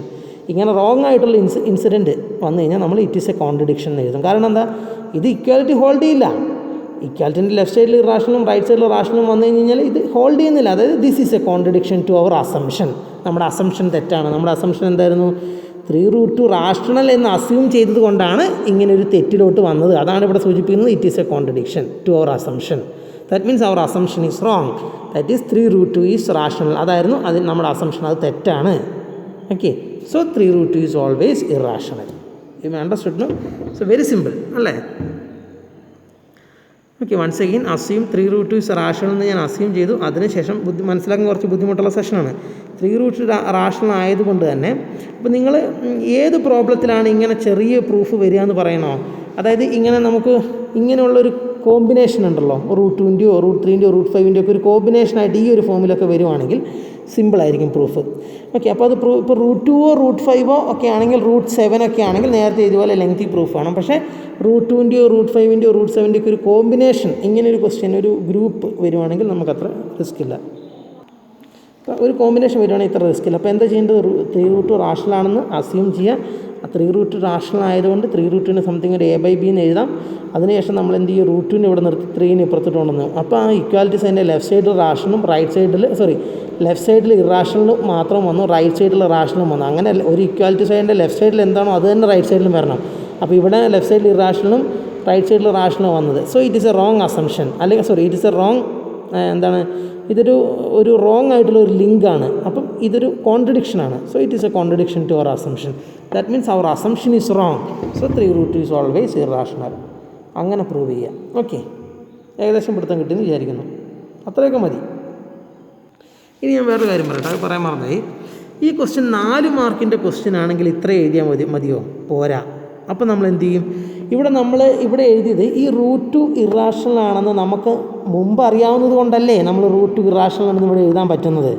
ഇങ്ങനെ റോങ് ആയിട്ടുള്ള ഇൻസിഡൻറ്റ് വന്നു കഴിഞ്ഞാൽ നമ്മൾ ഇറ്റ് ഈസ് എ കോൺട്രഡിക്ഷൻ എന്ന് എഴുതും. കാരണം എന്താ? ഇത് ഇക്വാലിറ്റി ഹോൾഡ് ചെയ്യില്ല. ഇക്വാലിറ്റിൻ്റെ ലെഫ്റ്റ് സൈഡിൽ ഇറാഷണലും റൈറ്റ് സൈഡിൽ റാഷണലും വന്നു കഴിഞ്ഞാൽ ഇത് ഹോൾഡ് ചെയ്യുന്നില്ല. അതായത് this is a contradiction to our assumption. നമ്മുടെ അസംഷൻ തെറ്റാണ്. നമ്മുടെ അസംഷൻ എന്തായിരുന്നു? 3√2 റാഷണൽ എന്ന് അസ്യൂം ചെയ്തത് കൊണ്ടാണ് ഇങ്ങനെ ഒരു തെറ്റിലോട്ട് വന്നത്. അതാണ് ഇവിടെ സൂചിപ്പിക്കുന്നത്. It is a contradiction to our assumption. That means our assumption is wrong. That is 3√2 is rational. അതായിരുന്നു അതിന് നമ്മുടെ അസംഷൻ. അത് തെറ്റാണ്. Okay, so 3√2 is always irrational. You understood? No? So very simple അല്ലേ? Okay, once again assume 3√2 is rational എന്ന് ഞാൻ assume ചെയ്തു. അതിനുശേഷം മനസ്സിലാക്കാൻ കുറച്ച് ബുദ്ധിമുട്ടുള്ള സെഷനാണ്. 3√2 റാഷണൽ ആയതുകൊണ്ട് തന്നെ അപ്പോൾ നിങ്ങൾ ഏത് പ്രോബ്ലത്തിലാണ് ഇങ്ങനെ ചെറിയ പ്രൂഫ് വരിക എന്ന് പറയണോ? അതായത് ഇങ്ങനെ നമുക്ക് ഇങ്ങനെയുള്ളൊരു കോമ്പിനേഷൻ ഉണ്ടല്ലോ, റൂട്ട് 2ൻ്റെയോ റൂട്ട് 3ൻ്റെയോ റൂട്ട് 5ൻ്റെയോ ഒക്കെ ഒരു കോമ്പിനേഷനായിട്ട് ഈ ഒരു ഫോമിലൊക്കെ വരുവാണെങ്കിൽ സിമ്പിളായിരിക്കും പ്രൂഫ്. ഓക്കെ, അപ്പോൾ അത് ഇപ്പോൾ റൂട്ട് 2ഓ റൂട്ട് 5ഓ ഒക്കെ ആണെങ്കിൽ, റൂട്ട് 7 ഒക്കെ ആണെങ്കിൽ നേരത്തെ ഇതുപോലെ ലെങ്തി പ്രൂഫ് വേണം. പക്ഷേ റൂട്ട് 2ൻ്റെയോ റൂട്ട് 5ൻ്റെയോ റൂട്ട് 7ൻ്റെയോ ഒക്കെ ഒരു കോമ്പിനേഷൻ, ഇങ്ങനെ ഒരു ക്വസ്റ്റ്യൻ ഒരു ഗ്രൂപ്പ് വരുവാണെങ്കിൽ നമുക്കത്ര റിസ്ക് ഇല്ല. ഒരു കോമ്പിനേഷൻ വരുവാണെങ്കിൽ ഇത്ര റിസ്ക് ഇല്ല. അപ്പോൾ എന്താ ചെയ്യേണ്ടത്? 3√2 റാഷണൽ ആണെന്ന് അസ്യൂം ചെയ്യുക. ആ 3√2 റാഷണൽ ആയതുകൊണ്ട് 3√2ന് സംതിങ് ഒരു a/b എന്ന് എഴുതാം. അതിനുശേഷം നമ്മൾ എന്ത് ചെയ്യും? റൂട്ട് 2നെ ഇവിടെ നിർത്തി 3നെ ഇപ്പുറത്തോട്ട് കൊണ്ടുവന്നു. അപ്പോൾ ആ ഇക്വാലിറ്റി സൈൻ്റെ ലെഫ്റ്റ് സൈഡിൽ റാഷണലും ലെഫ്റ്റ് സൈഡിൽ ഇറാഷണലും മാത്രം വന്നു, റൈറ്റ് സൈഡിൽ റാഷണലും വന്നു. അങ്ങനെ ഒരു ഇക്വാലിറ്റി സൈഡിൻ്റെ ലെഫ്റ്റ് സൈഡിൽ എന്താണോ അത് തന്നെ റൈറ്റ് സൈഡിലും വരണം. അപ്പോൾ ഇവിടെ ലെഫ്റ്റ് സൈഡിൽ ഇറാഷണലും റൈറ്റ് സൈഡിൽ റാഷണലും വന്നത്. So it is a wrong assumption. അല്ലെങ്കിൽ ഇറ്റ് ഈസ് എ റോങ് ഇതൊരു റോങ് ആയിട്ടുള്ള ഒരു ലിങ്കാണ്. അപ്പം ഇതൊരു കോൺട്രഡിക്ഷനാണ്. So it is a contradiction to our assumption. That means our assumption is wrong. So 3√2 is always irrational. അങ്ങനെ പ്രൂവ് ചെയ്യുക. ഓക്കെ, ഏകദേശം പിടുത്തം കിട്ടിയെന്ന് വിചാരിക്കുന്നു. അത്രയൊക്കെ മതി. ഇനി ഞാൻ വേറൊരു കാര്യം പറയട്ടെ, അത് പറയാൻ മറന്നായി. ഈ ക്വസ്റ്റ്യൻ 4 മാർക്കിൻ്റെ ക്വസ്റ്റ്യൻ ആണെങ്കിൽ ഇത്ര എഴുതിയാൽ മതിയോ? പോരാ. അപ്പോൾ നമ്മൾ എന്ത് ചെയ്യും? ഇവിടെ എഴുതിയത് ഈ റൂട്ട് 2 ഇറാഷണൽ ആണെന്ന് നമുക്ക് മുമ്പ് അറിയാവുന്നത് കൊണ്ടല്ലേ നമ്മൾ റൂട്ട് 2 ഇറാഷണൽ ആണെന്ന് ഇവിടെ എഴുതാൻ പറ്റുന്നത്.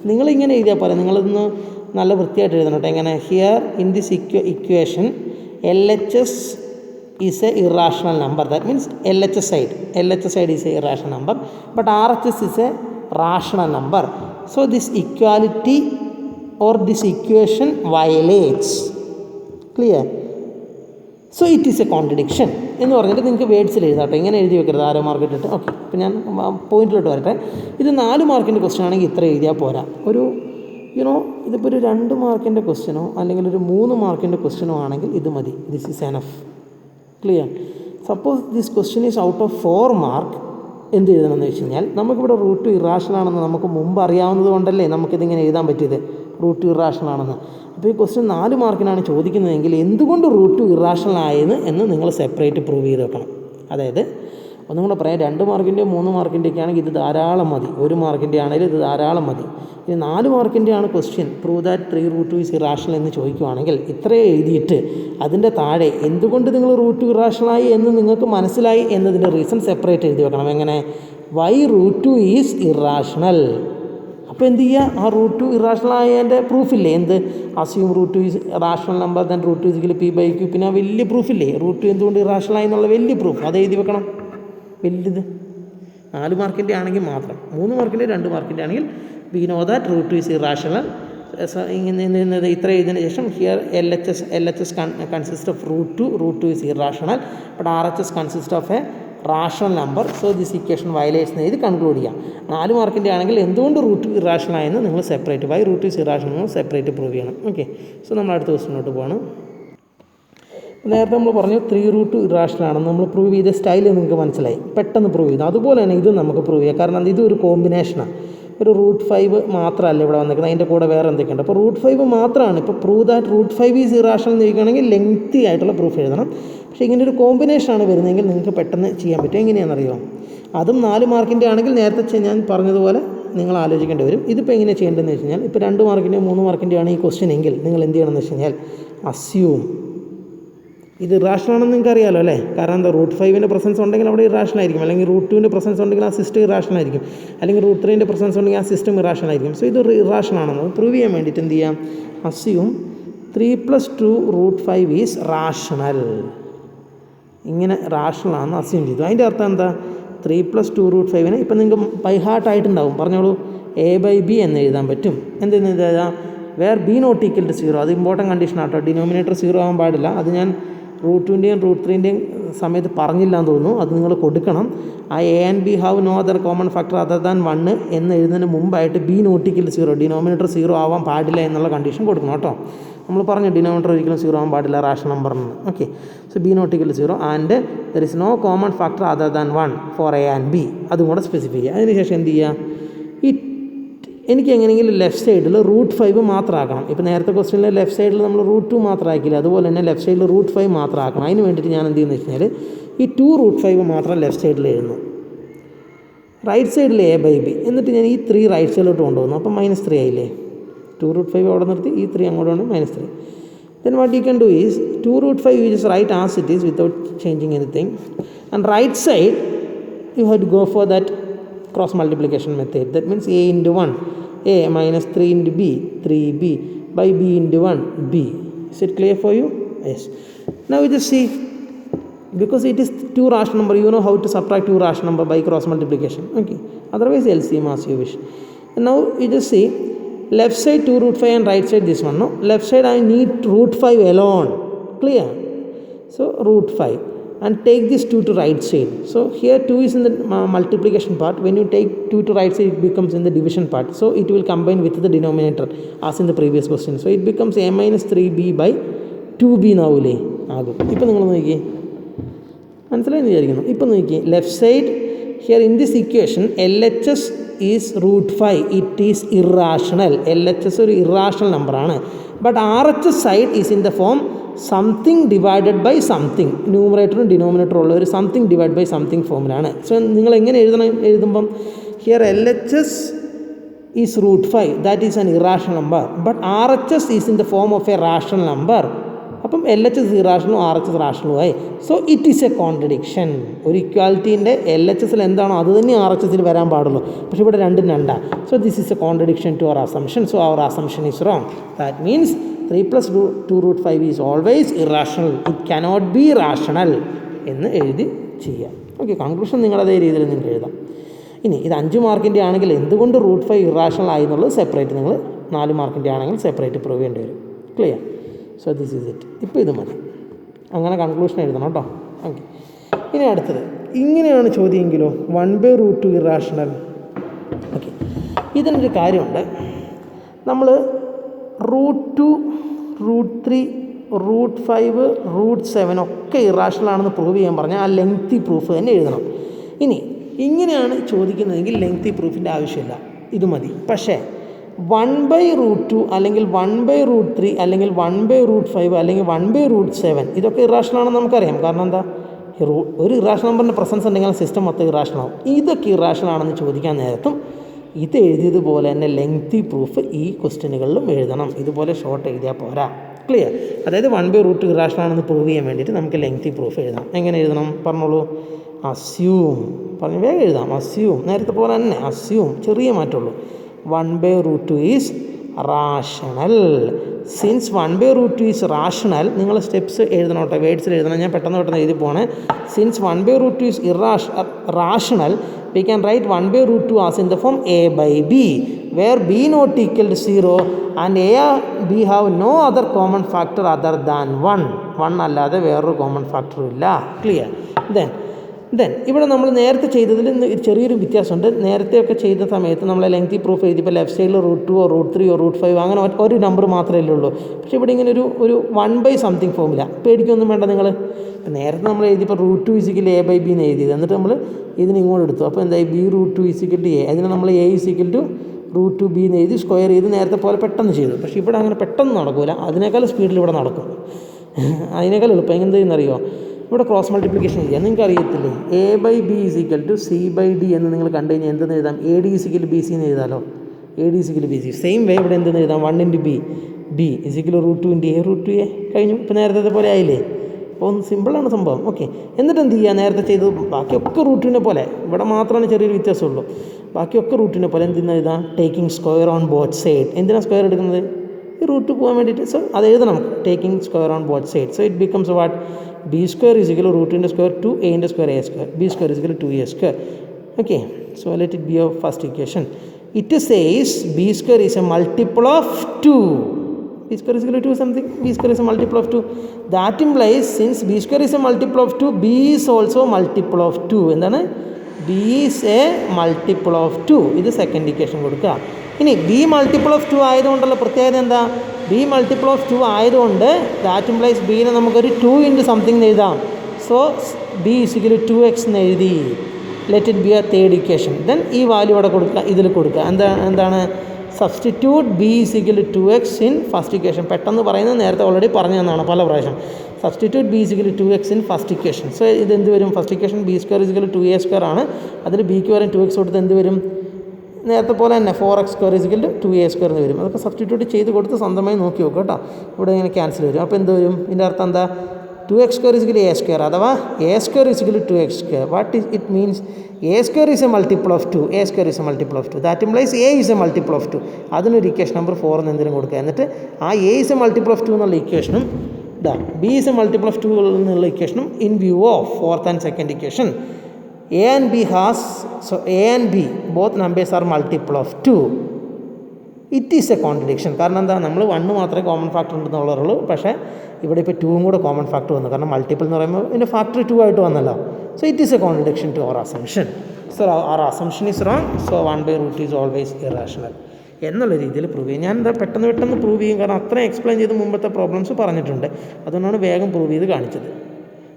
നിങ്ങളിങ്ങനെ എഴുതിയാൽ പോലെ നിങ്ങളിതൊന്ന് നല്ല വൃത്തിയായിട്ട് എഴുതണം കേട്ടോ. എങ്ങനെ? Here in this equation LHS is a irrational number. That means LHS side is a irrational number, but RHS is a rational number. So this equality or this equation violates. Clear? So it is a contradiction എന്ന് പറഞ്ഞിട്ട് നിങ്ങൾക്ക് വേർഡ്സിൽ എഴുതാം കേട്ടോ. ഇങ്ങനെ എഴുതി വെക്കരുത് 6 mark ഇട്ടിട്ട്. Okay, അപ്പോൾ ഞാൻ പോയിന്റിലോട്ട് വരട്ടെ. ഇത് 4 മാർക്കിൻ്റെ ക്വസ്റ്റ്യൻ ആണെങ്കിൽ ഇത്ര എഴുതിയാൽ പോരാ. ഇതിപ്പോൾ ഒരു 2 മാർക്കിൻ്റെ ക്വസ്റ്റ്യനോ അല്ലെങ്കിൽ ഒരു 3 മാർക്കിൻ്റെ ക്വസ്റ്റ്യനോ ആണെങ്കിൽ ഇത് മതി. This is enough. Clear? Suppose this question is out of 4 mark, എന്ത് എഴുതണമെന്ന് വെച്ച് കഴിഞ്ഞാൽ നമുക്കിവിടെ റൂട്ട് 2 ഇറാഷണൽ ആണെന്ന് നമുക്ക് മുമ്പ് അറിയാവുന്നത് കൊണ്ടല്ലേ നമുക്കിതിങ്ങനെ എഴുതാൻ പറ്റിയത്, റൂട്ട് 2 ഇറാഷണൽ ആണെന്ന്. അപ്പോൾ ഈ ക്വസ്റ്റ്യൻ 4 മാർക്കിനാണ് ചോദിക്കുന്നതെങ്കിൽ എന്തുകൊണ്ട് റൂട്ട് 2 ഇറാഷണൽ ആയെന്ന് എന്ന് നിങ്ങൾ സെപ്പറേറ്റ് പ്രൂവ് ചെയ്ത് വെക്കണം. അതായത് ഒന്നും കൂടെ പറയാം, 2 മാർക്കിൻ്റെയോ 3 മാർക്കിൻ്റെയൊക്കെ ആണെങ്കിൽ ഇത് ധാരാളം മതി, 1 മാർക്കിൻ്റെ ആണെങ്കിലും ഇത് ധാരാളം മതി. ഇനി 4 മാർക്കിൻ്റെ ആണ് question, prove that 3 root 2 is irrational എന്ന് ചോദിക്കുവാണെങ്കിൽ ഇത്രയും എഴുതിയിട്ട് അതിൻ്റെ താഴെ എന്തുകൊണ്ട് നിങ്ങൾ റൂട്ട് 2 ഇറാഷണലായി എന്ന് നിങ്ങൾക്ക് മനസ്സിലായി എന്നതിൻ്റെ റീസൺ സെപ്പറേറ്റ് എഴുതി വെക്കണം. എങ്ങനെ? Why root 2 is irrational. അപ്പോൾ എന്ത് ചെയ്യുക, ആ റൂട്ട് 2 ഇറാഷണൽ ആയതിൻ്റെ പ്രൂഫില്ലേ, എന്ത് assume root 2 is rational number then root 2 is equal p/q. പിന്നെ ആ വലിയ പ്രൂഫില്ലേ, റൂട്ട് 2 എന്തുകൊണ്ട് ഇറാഷണൽ ആയി എന്നുള്ള വലിയ പ്രൂഫ്, അത് എഴുതി വെക്കണം. വലുത് 4 മാർക്കിൻ്റെ ആണെങ്കിൽ മാത്രം, 3 മാർക്കിൻ്റെ 2 മാർക്കിൻ്റെ ആണെങ്കിൽ we know that root 2 is irrational. ഇങ്ങനെ ഇത്ര എഴുതിയതിന് ശേഷം here LHS consist of root 2 is irrational but RHS consist of a rational number. So this equation violates എഴുതി കൺക്ലൂഡ് ചെയ്യാം. 4 മാർക്കിൻ്റെ ആണെങ്കിൽ എന്തുകൊണ്ട് റൂട്ട് 2 ഇറാഷണൽ ആയെന്ന് നിങ്ങൾ separate, why root 2 is irrational എന്ന് സെപ്പറേറ്റ് പ്രൂവ് ചെയ്യണം. ഓക്കെ, സോ നമ്മൾ അടുത്ത ക്വസ്റ്റിനോട്ട് പോകണം. നേരത്തെ നമ്മൾ പറഞ്ഞു 3 റൂട്ട് 2 ഇറാഷണൽ ആണെന്ന് നമ്മൾ പ്രൂവ് ചെയ്ത സ്റ്റൈൽ നിങ്ങൾക്ക് മനസ്സിലായി, പെട്ടെന്ന് പ്രൂവ് ചെയ്തു. അതുപോലെ തന്നെ ഇത് നമുക്ക് പ്രൂവ് ചെയ്യാം, കാരണം ഇതൊരു കോമ്പിനേഷനാണ്. ഒരു റൂട്ട് 5 മാത്രമല്ല ഇവിടെ വന്നിരിക്കുന്നത്, അതിൻ്റെ കൂടെ വേറെ എന്തൊക്കെയുണ്ട്. അപ്പോൾ റൂട്ട് 5 മാത്രമാണ്. ഇപ്പോൾ prove that root 5 is irrational എന്ന് ചോദിക്കുകയാണെങ്കിൽ ലെങ്തി ആയിട്ടുള്ള പ്രൂഫ് എഴുതണം. പക്ഷേ ഇങ്ങനെ ഒരു കോമ്പിനേഷനാണ് വരുന്നതെങ്കിൽ നിങ്ങൾക്ക് പെട്ടെന്ന് ചെയ്യാൻ പറ്റും. എങ്ങനെയാണെന്നറിയോ, അതും 4 മാർക്കിൻ്റെ ആണെങ്കിൽ നേരത്തെ ഞാൻ പറഞ്ഞതുപോലെ നിങ്ങൾ ആലോചിക്കേണ്ടി വരും. ഇതിപ്പോൾ എങ്ങനെ ചെയ്യേണ്ടതെന്ന് വെച്ച് കഴിഞ്ഞാൽ, ഇപ്പോൾ 2 മാർക്കിൻ്റെയോ 3 മാർക്കിൻ്റെയോ ആണ് ഈ ക്വസ്റ്റ്യൻ എങ്കിൽ നിങ്ങൾ എന്ത് ചെയ്യണമെന്ന് വെച്ച് കഴിഞ്ഞാൽ, അസ്യൂം ഇത് ഇറാഷണൽ ആണെന്ന് നിങ്ങൾക്ക് അറിയാമല്ലോ അല്ലേ. കാരണം എന്താ, റൂട്ട് 5ൻ്റെ പ്രസൻസ് ഉണ്ടെങ്കിൽ അവിടെ ഇറാഷണൽ ആയിരിക്കും, അല്ലെങ്കിൽ റൂട്ട് 2ൻ്റെ പ്രസൻസ് ഉണ്ടെങ്കിൽ ആ സിസ്റ്റം ഇറാഷണൽ ആയിരിക്കും, അല്ലെങ്കിൽ റൂട്ട് 3ൻ്റെ പ്രസൻസ് ഉണ്ടെങ്കിൽ ആ സിസ്റ്റം ഇറാഷണൽ ആയിരിക്കും. സോ ഇത് ഇറാഷണൽ ആണെന്ന് പ്രൂവ് ചെയ്യാൻ വേണ്ടിയിട്ട് എന്ത് ചെയ്യാം, അസ്യൂം 3 + 2 റൂട്ട് 5 ഈസ് റാഷണൽ. ഇങ്ങനെ റാഷണൽ ആണെന്ന് അസ്യൂം ചെയ്തു. അതിൻ്റെ അർത്ഥം എന്താ, 3 + 2 റൂട്ട് 5നെ ഇപ്പം നിങ്ങൾക്ക് ബൈ ഹാർട്ട് ആയിട്ടുണ്ടാവും, പറഞ്ഞോളൂ, a/b എന്ന് എഴുതാൻ പറ്റും. എന്തെന്ന് എഴുതാം, where b not equal to 0. അത് ഇമ്പോർട്ടൻറ്റ് കണ്ടീഷൻ ആട്ടോ, ഡിനോമിനേറ്റർ 0 ആകാൻ പാടില്ല. അത് ഞാൻ റൂട്ട് 2ൻ്റെയും റൂട്ട് 3ൻ്റെയും സമയത്ത് പറഞ്ഞില്ല എന്ന് തോന്നുന്നു, അത് നിങ്ങൾ കൊടുക്കണം. ആ a and b have no other common factor other than 1 എന്ന് എഴുതുന്നതിന് മുമ്പായിട്ട് b not equal to 0, denominator 0 ആവാൻ പാടില്ല എന്നുള്ള കണ്ടീഷൻ കൊടുക്കണം കേട്ടോ. നമ്മൾ പറഞ്ഞു ഡിനോമിനേറ്റർ ഒരിക്കലും 0 ആവാൻ പാടില്ല റാഷണൽ നമ്പറിന്. Okay, so b not equal to 0 and there is no common factor other than 1 for a and b. അതും കൂടെ സ്പെസിഫൈ ചെയ്യുക. അതിനുശേഷം എന്ത് ചെയ്യുക, എനിക്ക് എങ്ങനെയെങ്കിലും ലെഫ്റ്റ് സൈഡിൽ റൂട്ട് 5 മാത്രമാക്കണം. ഇപ്പോൾ നേരത്തെ ക്വസ്റ്റ്യനിൽ ലെഫ്റ്റ് സൈഡിൽ നമ്മൾ റൂട്ട് 2 മാത്രമാക്കില്ല, അതുപോലെ തന്നെ ലെഫ്റ്റ് സൈഡിൽ റൂട്ട് 5 മാത്രമാക്കണം. അതിന് വേണ്ടിയിട്ട് ഞാൻ എന്ത് ചെയ്യുന്നത് വെച്ച് കഴിഞ്ഞാൽ, ഈ 2 റൂട്ട് 5 മാത്രം ലെഫ്റ്റ് സൈഡിൽ എഴുതുന്നു, റൈറ്റ് സൈഡിൽ a/b, എന്നിട്ട് ഞാൻ ഈ 3 റൈറ്റ് സൈഡിലോട്ട് കൊണ്ടുപോകുന്നു. അപ്പം -3 ആയില്ലേ. 2 റൂട്ട് 5 അവിടെ നിർത്തി, ഈ 3 അങ്ങോട്ട് കൊണ്ട് -3. Then what you can do is 2 root 5 you just write as it is without changing anything, and right side you have to go for that cross multiplication method. That means a into 1, a minus 3 into b, 3b by b into 1, b. Is it clear for you? Yes. Now we just see, because it is 2 rational number, you know how to subtract 2 rational number by cross multiplication. Okay, otherwise LCM as you wish. And now you just see left side 2 root 5 and right side this one. No, left side I need root 5 alone. Clear? So root 5 and take this 2 to right side. So here 2 is in the multiplication part. When you take 2 to right side, it becomes in the division part. So it will combine with the denominator as in the previous question. So it becomes a minus 3b by 2b now. ആകും. ഇപ്പോൾ നിങ്ങൾ നോക്കിയേ, മനസ്സിലായി വിചാരിക്കുന്നു. ഇപ്പോൾ നോക്കിയേ, left side here in this equation LHS is root 5, it is irrational. LHS ഒരു irrational നമ്പറാണ്. But RHS side is in the form something divided by something. ന്യൂമറേറ്ററും ഡിനോമിനേറ്ററും ഉള്ള ഒരു സംതിങ് ഡിവൈഡ് ബൈ സംതിങ് ഫോമിലാണ്. സോ നിങ്ങൾ എങ്ങനെ എഴുതുമ്പം here LHS is root 5, that is an irrational number, but RHS is in the form of a rational number. അപ്പം LHS ഇറാഷണലും RHS റാഷണലും ആയി. So it is a contradiction. ഒരു ഇക്വാലിറ്റീൻ്റെ LHSൽ എന്താണോ അത് തന്നെ RHSൽ വരാൻ പാടുള്ളൂ, പക്ഷേ ഇവിടെ രണ്ടും രണ്ടാണ്. So this is a contradiction to our assumption. So our assumption is wrong. That means 3 + 2 root 5 is always irrational. It cannot be rational എന്ന് എഴുതി ചെയ്യാം. ഓക്കെ, കൺക്ലൂഷൻ നിങ്ങളതേ രീതിയിൽ നിങ്ങൾക്ക് എഴുതാം. ഇനി ഇത് 5 മാർക്കിൻ്റെ ആണെങ്കിൽ എന്തുകൊണ്ട് റൂട്ട് 5 ഇറാഷണൽ ആയി എന്നുള്ളത് സെപ്പറേറ്റ് നിങ്ങൾ 4 മാർക്കിൻ്റെ ആണെങ്കിൽ സെപ്പറേറ്റ് പ്രൂവ് ചെയ്യേണ്ടി വരും. Clear? So this is it. ഇപ്പോൾ ഇത് മതി, അങ്ങനെ കൺക്ലൂഷൻ എഴുതണം കേട്ടോ. ഓക്കെ, ഇനി അടുത്തത് ഇങ്ങനെയാണ് ചോദ്യമെങ്കിലോ 1/√2 ഇറാഷണൽ. ഓക്കെ, ഇതിനൊരു കാര്യമുണ്ട്. നമ്മൾ റൂട്ട് 2, റൂട്ട് 3, റൂട്ട് 5, റൂട്ട് 7 ഒക്കെ ഇറാഷണൽ ആണെന്ന് പ്രൂവ് ചെയ്യാൻ പറഞ്ഞാൽ ആ ലെങ്തി പ്രൂഫ് തന്നെ എഴുതണം. ഇനി ഇങ്ങനെയാണ് ചോദിക്കുന്നതെങ്കിൽ ലെങ്തി പ്രൂഫിൻ്റെ ആവശ്യമില്ല, ഇത് മതി. പക്ഷേ 1/√2 അല്ലെങ്കിൽ 1/√3 അല്ലെങ്കിൽ 1/√5 അല്ലെങ്കിൽ 1/√7 ഇതൊക്കെ ഇറാഷണൽ ആണെന്ന് നമുക്കറിയാം. കാരണം എന്താ, ഒരു ഇറാഷണൽ നമ്പറിൻ്റെ പ്രസൻസ് ഉണ്ടെങ്കിൽ സിസ്റ്റം മൊത്തം ഇറാഷണൽ ആവും. ഇതൊക്കെ ഇറാഷണൽ ആണെന്ന് ചോദിക്കാൻ നേരത്തും ഇത് എഴുതിയതുപോലെ തന്നെ ലെങ്തി പ്രൂഫ് ഈ ക്വസ്റ്റ്യനുകളിലും എഴുതണം. ഇതുപോലെ ഷോർട്ട് എഴുതിയാൽ പോരാ. ക്ലിയർ? അതായത് 1/√2 ഇറാഷണൽ ആണെന്ന് പ്രൂവ് ചെയ്യാൻ വേണ്ടിയിട്ട് നമുക്ക് ലെങ്തി പ്രൂഫ് എഴുതാം. എങ്ങനെ എഴുതണം പറഞ്ഞോളൂ. അസ്യൂം പറഞ്ഞു വേഗം എഴുതാം. അസ്യൂം നേരത്തെ പോലെ തന്നെ അസ്യൂം, ചെറിയ മാറ്റമുള്ളൂ. 1/√2 is rational. Since 1/√2 is rational, നിങ്ങൾ സ്റ്റെപ്സ് എഴുതണോട്ടെ, വേർഡ്സിൽ എഴുതണം. ഞാൻ പെട്ടെന്ന് എഴുതി പോണേ. Since 1/√2 is rational, we can write 1/√2 as in the form a/b, where b not equal to 0 and a and b have no other common factor other than 1 അല്ലാതെ വേറൊരു common ഫാക്ടറും ഇല്ല. ക്ലിയർ? ദെൻ ഇവിടെ നമ്മൾ നേരത്തെ ചെയ്തതിൽ ചെറിയൊരു വ്യത്യാസമുണ്ട്. നേരത്തെയൊക്കെ ചെയ്ത സമയത്ത് നമ്മൾ ലെങ്തി പ്രൂഫ് എഴുതിയപ്പോൾ ലെഫ്റ്റ് സൈഡിൽ √2 √3 √5 അങ്ങനെ ഒരു നമ്പർ മാത്രമേ ഉള്ളൂ. പക്ഷേ ഇവിടെ ഇങ്ങനെ ഒരു 1/something ഫോമില്ല. പേടിക്കൊന്നും വേണ്ട നിങ്ങൾ. നേരത്തെ നമ്മൾ എഴുതിയപ്പോൾ √2 = a/b എന്ന് എഴുതിയത്. എന്നിട്ട് നമ്മൾ ഇതിന് ഇങ്ങോട്ട് എടുത്തു. അപ്പോൾ എന്തായി, b√2 = a. അതിന് നമ്മൾ a = √2b എന്ന് എഴുതി സ്ക്വയർ ചെയ്ത് നേരത്തെ പോലെ പെട്ടെന്ന് ചെയ്തു. പക്ഷേ ഇവിടെ അങ്ങനെ പെട്ടെന്ന് നടക്കില്ല. അതിനേക്കാൾ സ്പീഡിൽ ഇവിടെ നടക്കും. അതിനേക്കാൾ എളുപ്പം എങ്ങനെയെന്നറിയോ, ഇവിടെ ക്രോസ് മൾട്ടിപ്ലിക്കേഷൻ ചെയ്യാം. നിങ്ങൾക്ക് അറിയത്തില്ലേ, a/b = c/d എന്ന് നിങ്ങൾ കണ്ടു കഴിഞ്ഞാൽ എന്തെന്ന് എഴുതാം, ad = bc എന്ന് എഴുതാമല്ലോ. ad = bc. സെയിം വേ ഇവിടെ എന്തെന്ന് എഴുതാം, 1 × b, b = √2 × a √2a. കഴിഞ്ഞു. ഇപ്പോൾ നേരത്തെ പോലെ ആയില്ലേ. അപ്പോൾ ഒന്ന് സിമ്പിളാണ് സംഭവം. ഓക്കെ, എന്നിട്ട് എന്ത് ചെയ്യുക, നേരത്തെ ചെയ്തത് ബാക്കിയൊക്കെ √2 പോലെ, ഇവിടെ മാത്രമാണ് ചെറിയൊരു വ്യത്യാസമുള്ളൂ. ബാക്കിയൊക്കെ √2 പോലെ എന്തെന്ന് എഴുതാം, taking square on both side. എന്തിനാണ് സ്ക്വയർ എടുക്കുന്നത്, ഈ √2 പോകാൻ വേണ്ടിയിട്ട്. സോ അത് എഴുതണം, taking square on both side. So it becomes what, b² = √2 square 2a² a², b² = 2a². Okay, so let it be our first equation. It says b² is a multiple of 2. b² = 2 something, b² is a multiple of 2. That implies since b² is a multiple of 2, b is also multiple of 2. എന്താണ്, b is a multiple of 2. ഇത് second equation കൊടുക്കുക. ഇനി b multiple of 2 ആയതുകൊണ്ടുള്ള പ്രത്യേകത എന്താ, b multiple of 2 ആയതുകൊണ്ട് that implies ബീനെ നമുക്കൊരു 2 × something എന്ന് എഴുതാം. സോ b = 2x എന്ന് എഴുതി. Let it be A third equation. Then ഈ വാല്യൂ ഇവിടെ കൊടുക്കുക, ഇതിൽ കൊടുക്കുക. എന്താണ് substitute b = 2x in first equation. പെട്ടെന്ന് പറയുന്നത് നേരത്തെ ഓൾറെഡി പറഞ്ഞു തന്നതാണ് പല പ്രാവശ്യം. Substitute b = 2x in first equation. So ഇതെന്ത് വരും, ഫസ്റ്റ് ഇക്വേഷൻ b² = 2a² ആണ്. അതിൽ b ക്ക് വരും 2x കൊടുത്ത് എന്ത് വരും, നേരത്തെ പോലെ തന്നെ 4x² = 2a² എന്ന് വരും. അതൊക്കെ സബ്സ്റ്റിറ്റ്യൂട്ട് ചെയ്ത് കൊടുത്ത് സ്വന്തമായി നോക്കി നോക്കുക കേട്ടോ. ഇവിടെ ഇങ്ങനെ ക്യാൻസൽ വരും. അപ്പോൾ എന്ത് വരും, ഇതിൻ്റെ അർത്ഥം എന്താ, 2x² = a² അഥവാ a² = 2x². What it means, a² is a multiple of 2, a² is a multiple of 2. That implies a is a multiple of 2. അതിനൊരു ഇക്വേഷൻ നമ്പർ 4 എന്ന് എന്തെങ്കിലും കൊടുക്കുക. എന്നിട്ട് ആ a is a multiple of 2 എന്നുള്ള ഇക്വേഷനും b is a multiple of 2 എന്നുള്ള ഇക്വേഷനും in view of fourth and second equation a and b both numbers are multiple of 2. It is a contradiction. കാരണം എന്താ, നമ്മൾ 1 മാത്രമേ കോമൺ ഫാക്ടർ ഉണ്ടെന്നുള്ളൂ. പക്ഷേ ഇവിടെ ഇപ്പോൾ 2 കൂടെ കോമൺ ഫാക്ടർ വന്നു. കാരണം മൾട്ടിപ്പിൾ എന്ന് പറയുമ്പോൾ ഇതിൻ്റെ ഫാക്ടർ 2 ആയിട്ട് വന്നല്ലോ. So it is a contradiction to our assumption. So our assumption is wrong. So 1/√2 is always irrational എന്നുള്ള രീതിയിൽ പ്രൂവ് ചെയ്യും. ഞാൻ എന്താ പെട്ടെന്ന് പ്രൂവ് ചെയ്യും, കാരണം അത്രയും എക്സ്പ്ലെയിൻ ചെയ്ത് മുമ്പത്തെ പ്രോബ്ലംസ് പറഞ്ഞിട്ടുണ്ട്. അതുകൊണ്ടാണ് വേഗം പ്രൂവ് ചെയ്ത് കാണിച്ചത്.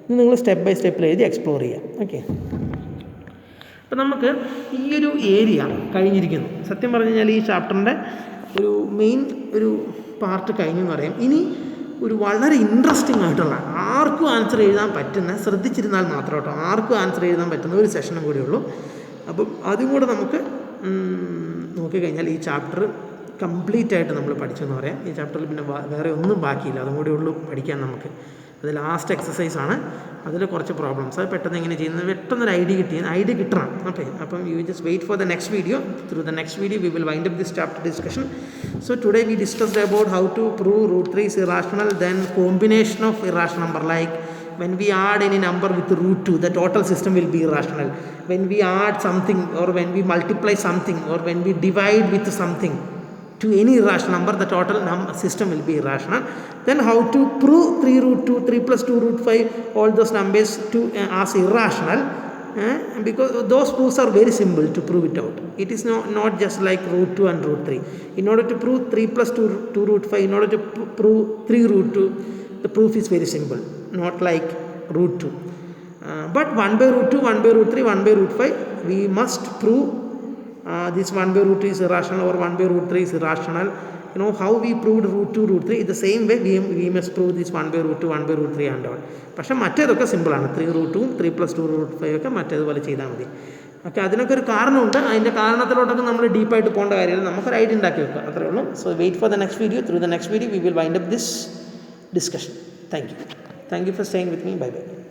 ഇത് നിങ്ങൾ സ്റ്റെപ്പ് ബൈ സ്റ്റെപ്പിൽ എഴുതി എക്സ്പ്ലോർ ചെയ്യാം. ഓക്കെ, അപ്പം നമുക്ക് ഈ ഒരു ഏരിയ കഴിഞ്ഞിരിക്കുന്നു. സത്യം പറഞ്ഞു കഴിഞ്ഞാൽ ഈ ചാപ്റ്ററിൻ്റെ ഒരു മെയിൻ ഒരു പാർട്ട് കഴിഞ്ഞു എന്ന് പറയാം. ഇനി ഒരു വളരെ ഇൻട്രസ്റ്റിംഗ് ആയിട്ടുള്ള, ആർക്കും ആൻസർ എഴുതാൻ പറ്റുന്ന, ശ്രദ്ധിച്ചിരുന്നാൽ മാത്രം കേട്ടോ, ആർക്കും ആൻസർ എഴുതാൻ പറ്റുന്ന ഒരു സെഷനും കൂടെ ഉള്ളൂ. അപ്പം അതും കൂടെ നമുക്ക് നോക്കിക്കഴിഞ്ഞാൽ ഈ ചാപ്റ്റർ കംപ്ലീറ്റ് ആയിട്ട് നമ്മൾ പഠിച്ചെന്ന് പറയാം. ഈ ചാപ്റ്ററിൽ പിന്നെ വേറെ ഒന്നും ബാക്കിയില്ല, അതും കൂടെ ഉള്ളൂ പഠിക്കാൻ നമുക്ക്. അത് ലാസ്റ്റ് എക്സസൈസാണ്. അതിൽ കുറച്ച് പ്രോബ്ലംസ്, അത് പെട്ടെന്ന് എങ്ങനെ ചെയ്യുന്നത്, പെട്ടെന്നൊരു ഐഡിയ കിട്ടണം. അപ്പം you just wait for the next video. Through the next video we will wind up this chapter discussion. So today we discussed about how to prove √3 is irrational, then combination of irrational number, like when we add any number with √2, the total system will be irrational. When we add something, or when we multiply something, or when we divide with something to any irrational number, the total system will be irrational. Then how to prove 3√2, 3 + 2 √5, all those numbers as irrational, because those proofs are very simple to prove it out. It is not just like √2 and √3. In order to prove 3 + 2 √5, in order to prove 3 √2, the proof is very simple, not like √2. But 1/√2, 1/√3, 1/√5, we must prove this 1 by root 2 is irrational or 1 by root 3 is irrational. How we proved root 2 root 3, the same way we must prove this 1 by root 2 1 by root 3 and all. പക്ഷേ മറ്റേതൊക്കെ സിമ്പിളാണ്. 3 root 2 3 plus 2 root 5 ഒക്കെ മറ്റേതുപോലെ ചെയ്താൽ മതി. Okay, അതിനൊക്കെ ഒരു കാരണമുണ്ട്. അതിൻ്റെ കാരണത്തിലോട്ടൊക്കെ നമ്മൾ ഡീപ്പായിട്ട് പോകേണ്ട കാര്യമില്ല. നമുക്കൊരു ഐഡിയ ഉണ്ടാക്കി വെക്കുക, അത്രേ ഉള്ളൂ. So wait for the next video. Through the next video we will wind up this discussion. Thank you for staying with me. Bye bye.